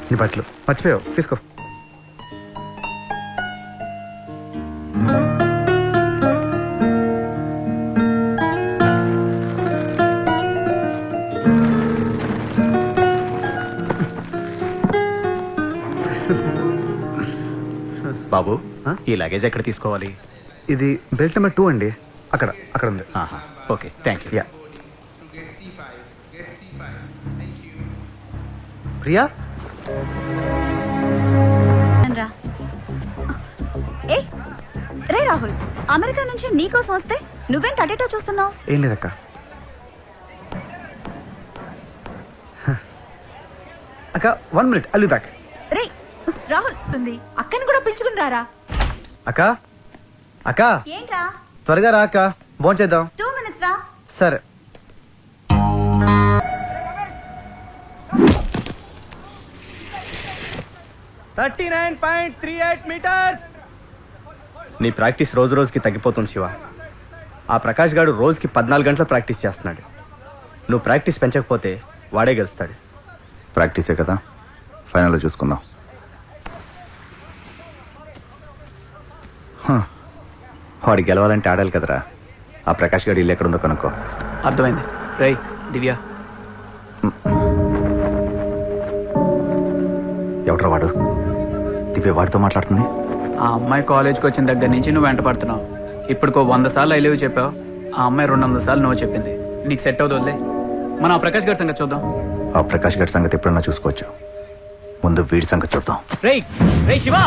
నీ బట్టలు మర్చిపోయావు, తీసుకో. బాబు, ఈ లగేజ్ ఎక్కడ తీసుకోవాలి? ఇది బెల్ట్ నెంబర్ 2 అండి. అక్కడ అక్కడ ఉంది. Okay, thank you. Yeah. Priya, రా. ఏ రే రాహుల్, అమెరికా నుంచి నీకోసం వస్తే నువ్వేంటి అటేటో చూస్తున్నావు? ఏం లేదక్క. అక్క 1 minute, I'll be back. రే రాహుల్ ఉంది, అక్కని కూడా పిలుచుకుని రారా. అక్క అక్క ఏంట్రా? త్వరగా రా అక్క, భోంచేద్దాం. 2 minutes రా. సరే. నీ ప్రాక్టీస్ రోజు రోజుకి తగ్గిపోతుంది శివ. ఆ ప్రకాష్ గారు రోజుకి 14 గంటలు ప్రాక్టీస్ చేస్తున్నాడు. నువ్వు ప్రాక్టీస్ పెంచకపోతే వాడే గెలుస్తాడు. ప్రాక్టీసే కదా, ఫైనల్లో చూసుకుందాం. వాడు గెలవాలంటే ఆడాలి కదరా. ఆ ప్రకాష్ గారు ఇల్లు ఎక్కడుందో కనుక్కో. అర్థమైంది. రై దివ్య, ఎవట్రా వాడు? దివ్య వాడితో మాట్లాడుతుంది. ఆ అమ్మాయి కాలేజ్కి వచ్చిన దగ్గర నుంచి నువ్వు వెంట పడుతున్నావు. ఇప్పటికో 100 సార్లు ఐ లవ్ చెప్పావు. ఆ అమ్మాయి 200 సార్లు నువ్వు చెప్పింది. నీకు సెట్ అవుతుందిలే. మనం ఆ ప్రకాష్ గారి సంగతి చూద్దాం. ఆ ప్రకాష్ గారి సంగతి ఎప్పుడన్నా చూసుకోవచ్చు, ముందు వీడి సంగతి చూద్దాం. రేయ్ రేయ్ శివ,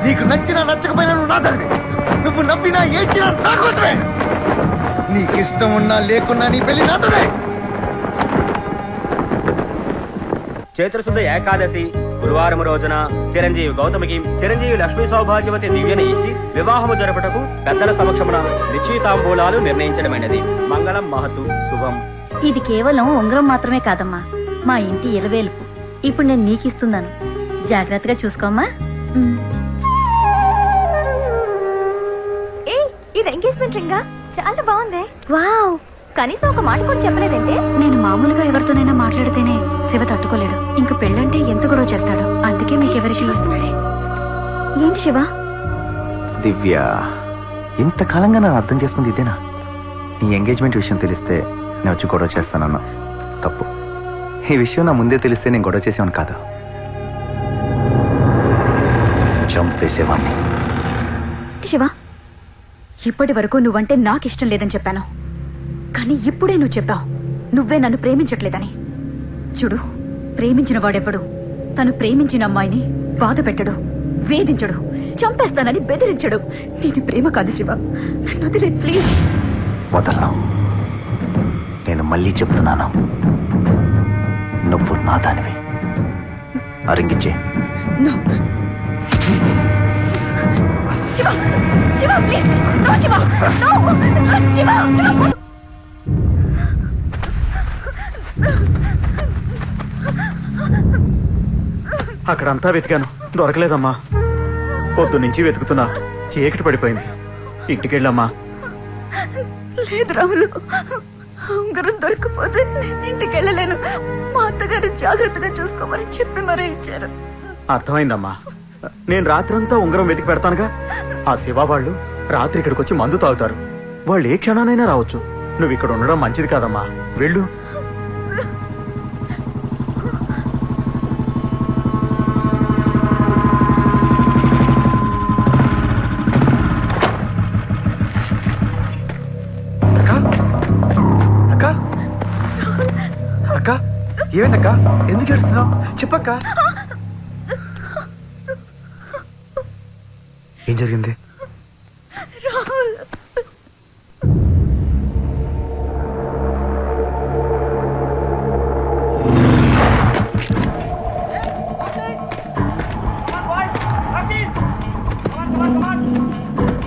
నీకు నచ్చినా నచ్చకపోయినా నువ్వు నా తల్లి. నువ్వు నవ్వినా ఏడ్చినా నా కోసమే. నీకు ఇష్టం ఉన్నా లేకున్నా నీ పెళ్లి నాతోనే. చైత్రశుద్ధ ఏకాదశి గురువారం రోజున చిరంజీవి గౌతమికి చిరంజీవి లక్ష్మీ సౌభాగ్యవతి దివ్యని ఇచ్చి వివాహము జరుపుటకు పెద్దల సమక్షమున నిశ్చితాంబూలాలు నిర్ణయించడమైనది. మంగళం మహతు శుభం. ఇది కేవలం ఉంగరం మాత్రమే కాదమ్మా, మా ఇంటి ఇలవేలుపు. ఇప్పుడు నేను నీకు ఇస్తున్నాను, జాగ్రత్తగా చూసుకోమ్మా. ఇది ఎంగేజ్మెంట్ రింగా? చాలా బాగుంది. వావ్, కనీసం ఒక మాట కూడా చెప్పలేదంటే. నేను మామూలుగా ఎవరితోనైనా మాట్లాడితేనే శివ తట్టుకోలేడు. ఇంక పెళ్ళంటే ఎంత గొడవ చేస్తాడు. అందుకే మీకు ఎవరికి వస్తున్నాడే. ఏంటి శివ? దివ్య, ఇంతకాలంగా నన్ను అర్థం చేసుకుంది ఇదేనా? నీ ఎంగేజ్మెంట్ విషయం తెలిస్తే నేను వచ్చి గొడవ చేస్తానన్నా తప్పు. ఈ విషయం నా ముందే తెలిస్తే నేను గొడవ చేసేవాను కాదు, చంపేసేవాణ్ణి. శివ, ఇప్పటి వరకు నువ్వంటే నాకు ఇష్టం లేదని చెప్పాను, కానీ ఇప్పుడే నువ్వు చెప్పావు నువ్వే నన్ను ప్రేమించట్లేదని. చూడు, ప్రేమించిన వాడెవ్వడు తను ప్రేమించిన అమ్మాయిని బాధ పెట్టడు, వేధించడు, చంపేస్తానని బెదిరించడు. నీది ప్రేమ కాదు శివ, నన్ను వదిలే ప్లీజ్. వదలను. నేను మళ్ళీ చెప్తున్నాను, నువ్వు నా దానివి. అరింగిచ్చే. No. Shiva, Shiva please. No Shiva, no Shiva, Shiva. అక్కడంతా వెతికాను, దొరకలేదమ్మా. పొద్దు నుంచి వెతుకుతున్నా, చీకటి పడిపోయింది. ఇంటికెళ్ళమ్మా. లేదు రాములు, ఉంగరం దొరికిపోతే ఇంటికి వెళ్ళలేను. మా అత్తగారు జాగ్రత్తగా చూసుకోమని చెప్పి మరీ ఇచ్చారు. అర్థమైందమ్మా. నేను రాత్రంతా ఉంగరం వెతికి పెడతానుగా. ఆ శివ వాళ్ళు రాత్రి ఇక్కడికి వచ్చి మందు తాగుతారు. వాళ్ళు ఏ క్షణానైనా రావచ్చు. నువ్వు ఇక్కడ ఉండడం మంచిది కాదమ్మా, వెళ్ళు. అక్క, ఏమైందక్క? ఎందుకు ఏడుస్తున్నావు? చెప్పక్క. ఏం జరిగింది?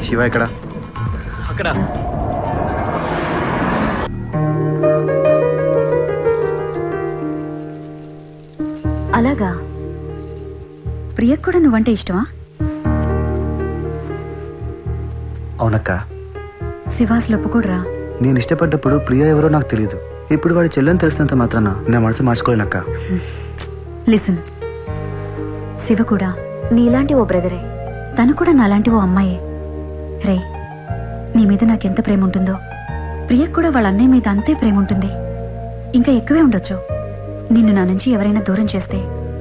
శివ ఇక్కడ. అక్కడ అలాగా ప్రియకు కూడా నువ్వంటే ఇష్టమా? అవునక్క, శివాస్ ఒప్పుకోడ్రా. నేను ఇష్టపడ్డప్పుడు ప్రియ ఎవరో నాకు తెలియదు. ఇప్పుడు వాడి చెల్లెని తెలిసినంత మాత్రాన నా మనసు మార్చుకోలేనక్క. లిసన్, శివ కూడా నీలాంటి ఓ బ్రదరే, తను కూడా నాలాంటి ఓ అమ్మాయే. రే, నీ మీద నాకెంత ప్రేమ ఉంటుందో ప్రియకు కూడా వాళ్ళ అన్నయ్య మీద అంతే ప్రేమ ఉంటుంది. ఇంకా ఎక్కువే ఉండొచ్చు. నిన్ను నా నుంచి ఎవరైనా దూరం చేస్తే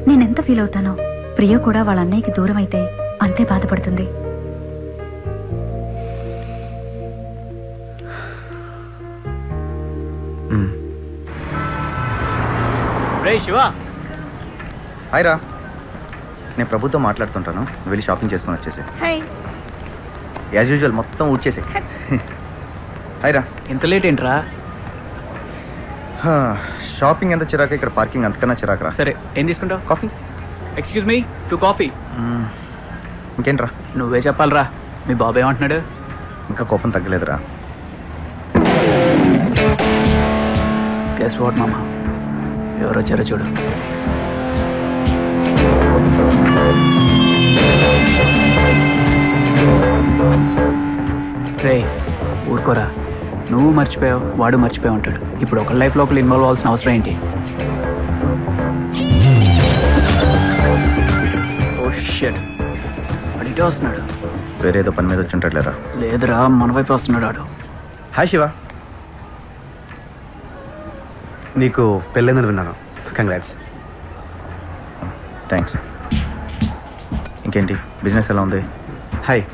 నేనెంత ఫీల్ అవుతానో, ప్రియ కూడా వాళ్ళ అన్నయ్యకి దూరం అయితే అంతే బాధపడుతుంది. రే శివ, హాయ్ రా, నేను ప్రభుతో మాట్లాడుతుంటాను. వెళ్ళి షాపింగ్ చేసుకుని వచ్చేసి యాజ్ యూజువల్ మొత్తం ఊడ్చేసే. హాయ్ రా. ఇంత లేట్ ఏంట్రా? షాపింగ్ ఎంత చిరాక, ఇక్కడ పార్కింగ్ అంతకన్నా చిరాక రా. సరే, ఏం తీసుకుంటావు? కాఫీ. Excuse me, 2 coffee. ఇంకేంట్రా? నువ్వే చెప్పాలరా, మీ బాబు ఏమంటున్నాడు? ఇంకా కోపం తగ్గలేదురా. గెస్ వాట్ మామా, ఎవరు వచ్చారో చూడు. రే, ఊరుకోరా. నువ్వు మర్చిపోయావు, వాడు మర్చిపోయావు ఉంటాడు. ఇప్పుడు ఒకళ్ళ లైఫ్లో ఒకళ్ళు ఇన్వాల్వ్ అవ్వాల్సిన అవసరం ఏంటి? ఓ షట్, వాడు ఇటే వస్తున్నాడు. వేరేదో పని మీద వచ్చి ఉంటాడులేరా. లేదురా, మన వైపు వస్తున్నాడు వాడు. హాయ్ శివ, నీకు పెళ్ళైందని విన్నాను. కంగ్రాట్స్. థ్యాంక్స్. ఇంకేంటి, బిజినెస్ ఎలా ఉంది? హాయ్.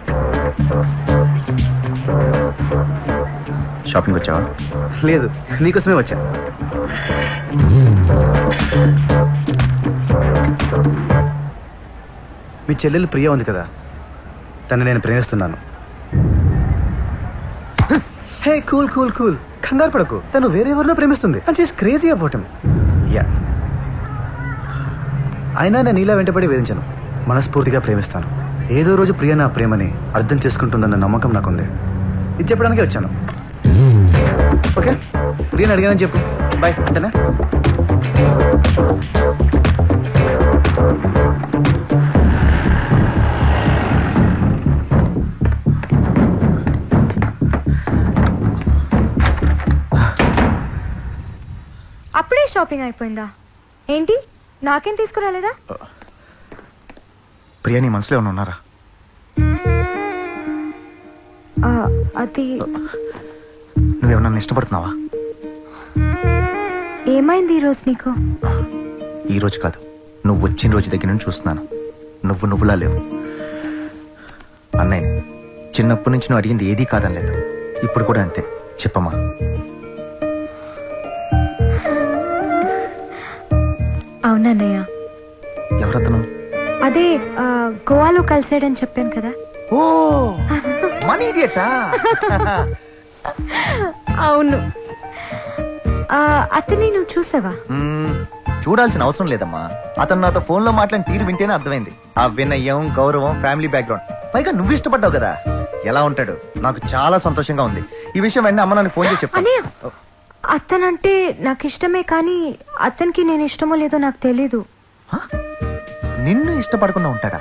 షాపింగ్ వచ్చావా? లేదు, నీకోసమే వచ్చా. మీ చెల్లెలు ప్రియ ఉంది కదా, తను నేను ప్రేమిస్తున్నాను. హే, కూల్ కూల్ కూల్, కంగారు పడకు. తను వేరెవరినో ప్రేమిస్తుంది. And she's crazy about him. Yeah, అయినా నేను నీలా వెంటబడి వేధించను. మనస్ఫూర్తిగా ప్రేమిస్తాను. ఏదో రోజు ప్రియ నా ప్రేమని అర్థం చేసుకుంటుందన్న నమ్మకం నాకుంది. ఇది చెప్పడానికే వచ్చాను. ఓకే, ప్రియని అడిగానని చెప్పు. బాయ్, అంతేనా? అప్పుడే షాపింగ్ అయిపోయిందా ఏంటి? నాకేం తీసుకురాలేదా? ప్రియ నీ మనసులో ఏమైనా ఉన్నారా? అది నువ్వేమన్నా నన్ను ఇష్టపడుతున్నావా? ఏమైంది ఈరోజు నీకు? ఈ రోజు కాదు, నువ్వు వచ్చిన రోజు దగ్గర నుంచి చూస్తున్నాను. నువ్వులా లేవు. అన్నయ్య, చిన్నప్పటి నుంచి నువ్వు అడిగింది ఏదీ కాదనలేదు. ఇప్పుడు కూడా అంతే. చెప్పమ్మా. అవునన్నయ్య. ఎవరతను? అదే గోవాలో కలిసాడని చెప్పాను కదా. ఓ, మనీ ఇడియటా? అవును. అతన్ని నువ్వు చూసావా? చూడాల్సిన అవసరం లేదమ్మా. అతను నాతో ఫోన్ లో మాట్లాడిన తీరు వింటేనే అర్థమైంది. ఆ వినయం, గౌరవం, ఫ్యామిలీ బ్యాక్గ్రౌండ్, పైగా నువ్వు ఇష్టపడ్డావు కదా. ఎలా ఉంటాడు? నాకు చాలా సంతోషంగా ఉంది. ఈ విషయం వెంటనే అమ్మ నాకు ఫోన్ చేసి చెప్పాను. అతనంటే నాకు ఇష్టమే, కానీ అతనికి నేను ఇష్టమో లేదో నాకు తెలీదు. నిన్ను ఇష్టపడకుండా ఉంటాడా?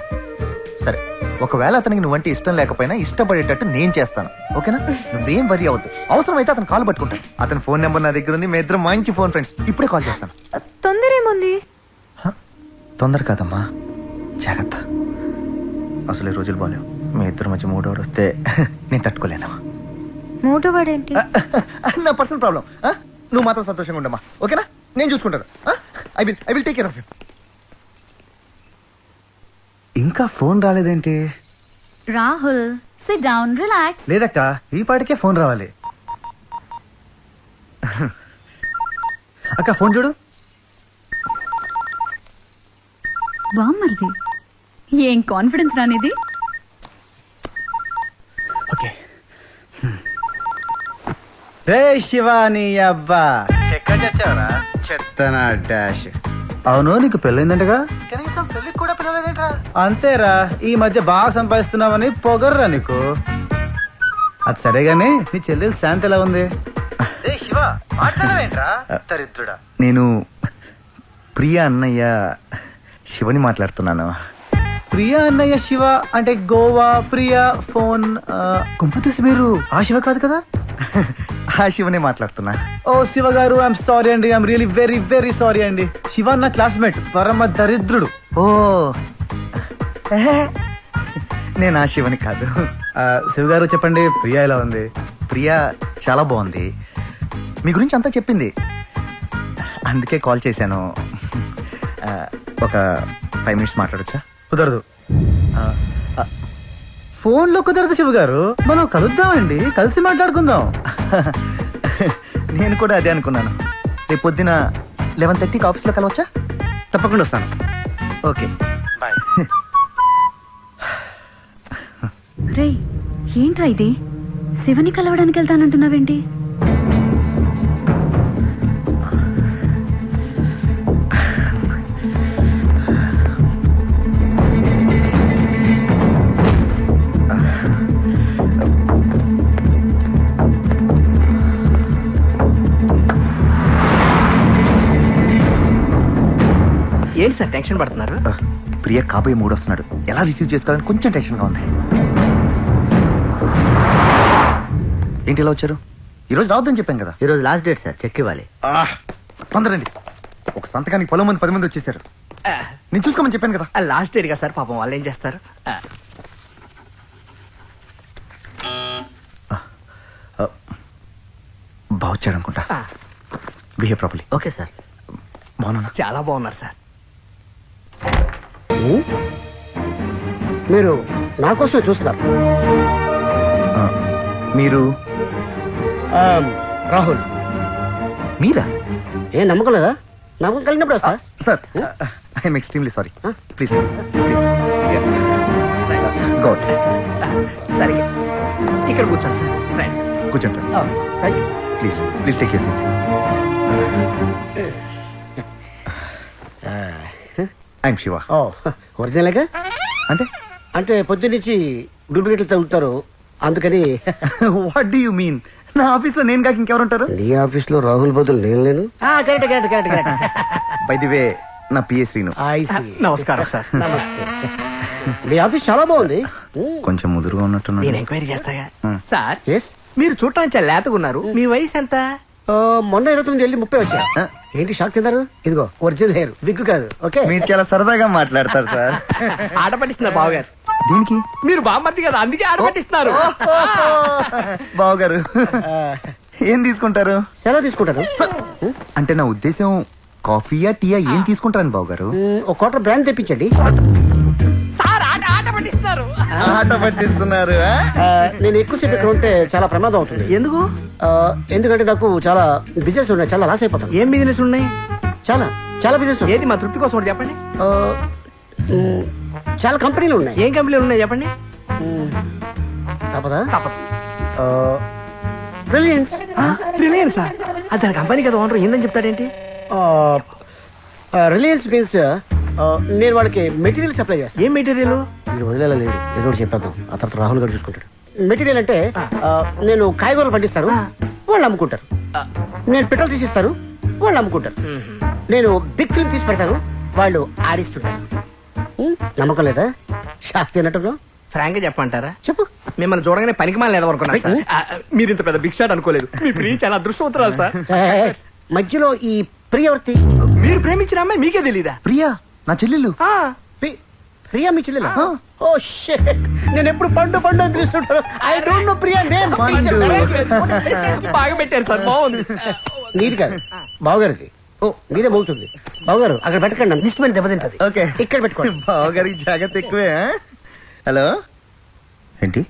సరే, ఒకవేళ అతనికి నువ్వంటే ఇష్టం లేకపోయినా ఇష్టపడేటట్టు నేను చేస్తాను. ఓకేనా? నువ్వేం వరి అవద్దు. అవసరమైతే అతను కాల్ పట్టుకుంటాను. అతని ఫోన్ నెంబర్ నా దగ్గర ఉంది. మీ ఇద్దరం మంచి ఫోన్ ఫ్రెండ్స్. ఇప్పుడే కాల్ చేస్తాను. తొందర ఏముంది? తొందర కాదమ్మా, జాగ్రత్త. అసలు ఈ రోజులు బాలేవు. మీ ఇద్దరు మధ్య మూడోడు వస్తే నేను తట్టుకోలేను. మూడోవాడేంటి? నా పర్సనల్ ప్రాబ్లం. నువ్వు మాత్రం సంతోషంగా ఉండమ్మా. ఓకేనా? నేను చూసుకుంటాను. I will take care of you. ఇంకా ఫోన్ రాలేదేంటి? Rahul, sit down, relax. లేదక్క, ఈ పాటికే ఫోన్ రావాలి. అక్క, ఫోన్ చూడు. బామ్మర్ది, ఏం కాన్ఫిడెన్స్ రానిది. ఓకే. రే శివాని అబ్బా, ఎక్కడ చచ్చావరా? చెత్తనా డాష్. అవును, నీకు పెళ్ళైందంటగా? కనీసం పెళ్ళికి కూడా పిల్లలేదేంట్రా? అంతేరా, ఈ మధ్య బాగా సంపాదిస్తున్నావని పొగర్రా నీకు. అది సరేగాని నీ చెల్లెలు శాంతి ఎలా ఉంది? నేను ప్రియ అన్నయ్య శివని మాట్లాడుతున్నాను. ప్రియా అన్నయ్య శివ అంటే గోవా ప్రియా ఫోన్ కుంపతీసి మీరు ఆ శివ కాదు కదా? ఆ శివనే మాట్లాడుతున్నా. ఓ శివ గారు, ఐఎమ్ సారీ అండి, I'm really very very sorry అండి. శివ నా క్లాస్మేట్, పరమ దరిద్రుడు. ఓ ఎహే, నేను ఆ శివని కాదు. శివ గారు చెప్పండి, ప్రియా ఎలా ఉంది? ప్రియా చాలా బాగుంది, మీ గురించి అంతా చెప్పింది, అందుకే కాల్ చేశాను. ఒక 5 minutes మాట్లాడొచ్చా? కుదరదు. ఫోన్లో కుదరదు శివ గారు, మనం కలుద్దామండి, కలిసి మాట్లాడుకుందాం. నేను కూడా అదే అనుకున్నాను. రేపు పొద్దున 11:30కి ఆఫీస్లో కలవచ్చా? తప్పకుండా వస్తాను. Okay bye. రే, ఏంట్రా ఇది? శివని కలవడానికి వెళ్తానంటున్నావేంటి? ఏంటి సార్ టెన్షన్ పడుతున్నారు? ప్రియా కాబోయే మూడు వస్తున్నాడు, ఎలా రిసీవ్ చేసుకోవాలని కొంచెం టెన్షన్గా ఉంది. ఏంటి ఇలా వచ్చారు? ఈరోజు రావద్దని చెప్పాను కదా. ఈరోజు లాస్ట్ డేట్ సార్, చెక్ ఇవ్వాలి. తొందరండి, ఒక సంతకానికి పొలం మంది 10 మంది వచ్చేసారు. నేను చూసుకోమని చెప్పాను కదా. లాస్ట్ డేట్ కదా సార్, పాపం వాళ్ళు ఏం చేస్తారు? బాగా వచ్చాడు అనుకుంటా. Behave properly. Okay sir. బాగున్నా? చాలా బాగున్నారు సార్. మీరు నా కోసమే చూస్తున్నారు. మీరు రాహుల్, మీరా? ఏం నమ్మకం లేదా? నమ్మకం కలిగినప్పుడు వస్తా. Sir I'm extremely sorry. Please గోడ్. సరే, ఇక్కడ కూర్చోండి సార్. రండి. కూర్చోండి sir. Please please take your seat. I'm Shiva. Oh, ఒరిజినల్గా? అంటే అంటే పొద్దున్నుంచి డూప్లికేట్లు తగ్గుతారు, అందుకని. What do you mean? నా ఆఫీస్లో నేను కాక ఇంకెవరు ఉంటారు? నీ ఆఫీస్ లో రాహుల్ బదులు నేను లేను. Correct correct correct correct. By the way, నా పిఏ శ్రీను. నమస్కారం సార్. నమస్తే. మీ ఆఫీస్ చాలా బాగుంది. కొంచెం ముదురుగా ఉన్నట్టున్నాడు. నేను ఎంక్వైరీ చేస్తాగా. సార్, ఎస్, మీరు చూడటానికి చాలా లేతగా ఉన్నారు. మీ వయసు ఎంత? మొన్న 29 వెళ్ళి 30 వచ్చా. ఏంటి షాక్ తిన్నారు? ఇదిగో ఒరిజినల్ హెయిర్, విగ్గు కాదు. ఓకే, మీరు చాలా సరదాగా మాట్లాడతారు సార్. ఆట పట్టిస్తున్నారు బావగారు. దీనికి మీరు బామ్మర్ది కదా, అందుకే ఆట పట్టిస్తున్నారు. బావగారు ఏం తీసుకుంటారు? సెలవు తీసుకుంటాను. అంటే నా ఉద్దేశం కాఫీయా టీయా ఏం తీసుకుంటారని బావగారు? ఒక క్వార్టర్ బ్రాండ్ తెప్పించండి. సార్, ఆట పట్టిస్తున్నారు. ఆట పట్టిస్తున్నారు. నేను ఎక్కువసేపు ఇక్కడ ఉంటే చాలా ప్రమాదం అవుతుంది. ఎందుకు? ఎందుకంటే నాకు చాలా బిజినెస్ ఉన్నాయి, చాలా లాస్ అయిపోతాను. ఏం బిజినెస్ ఉన్నాయి? చాలా చాలా బిజినెస్. ఏది మా తృప్తి కోసం ఒకటి చెప్పండి. చాలా కంపెనీలు ఉన్నాయి. ఏం కంపెనీలు ఉన్నాయి చెప్పండి. తప్పదా? తప్పదు. రిలయన్స్. రిలయన్స్ అది దాని కంపెనీ కదా, ఓనర్ ఏందని చెప్తాడేంటి? రిలయన్స్ మీన్స్ నేను వాళ్ళకి మెటీరియల్ సప్లై చేస్తాను. ఏం మెటీరియల్? మీరు వదిలేలేదు, ఏదో ఒకటి చెప్పేద్దాం, ఆ తర్వాత రాహుల్ గారు చూసుకుంటాడు. మెటీరియల్ అంటే నేను కాయగూరలు పండిస్తాను, వాళ్ళు అమ్ముకుంటారు. నేను పెట్రోల్ తీసిస్తాను, వాళ్ళు అమ్ముకుంటారు. నేను బిగ్ ఫిల్మ్ తీసి పెడతాను, వాళ్ళు ఆడిస్తుంటారు. నమ్మకం లేదా? షాక్ తిన్నట్టు. ఫ్రాంక్ గా చెప్పంటారా? చెప్పు. మిమ్మల్ని చూడగానే పనికి మాల లేదనుకున్నా సార్. మీరు ఇంత పెద్ద బిగ్ షాట్ అనుకోలేదు. మీ ప్రియ చాలా అదృష్టవంతురాలు సార్. మధ్యలో ఈ ప్రియవర్తి. మీరు ప్రేమించిన అమ్మాయి మీకే తెలీదా? ప్రియా నా చెల్లెలు. ప్రియా మీ చెల్లెలా? ఓ షిట్, నేను ఎప్పుడు పండు పండు అని పిలుస్తుంటాను. I don't know Priya name. బాగా పెట్టారు సార్, బాగుంది. నీది కాదు, బావగారిది. ఓ, మీదే మోగుతుంది. బావగారు అక్కడ పెట్టకండి, ఇష్టమైన దెబ్బతింటది. ఓకే, ఇక్కడ పెట్టుకోండి. బావగారికి జాగ్రత్త ఎక్కువే. హలో, ఏంటి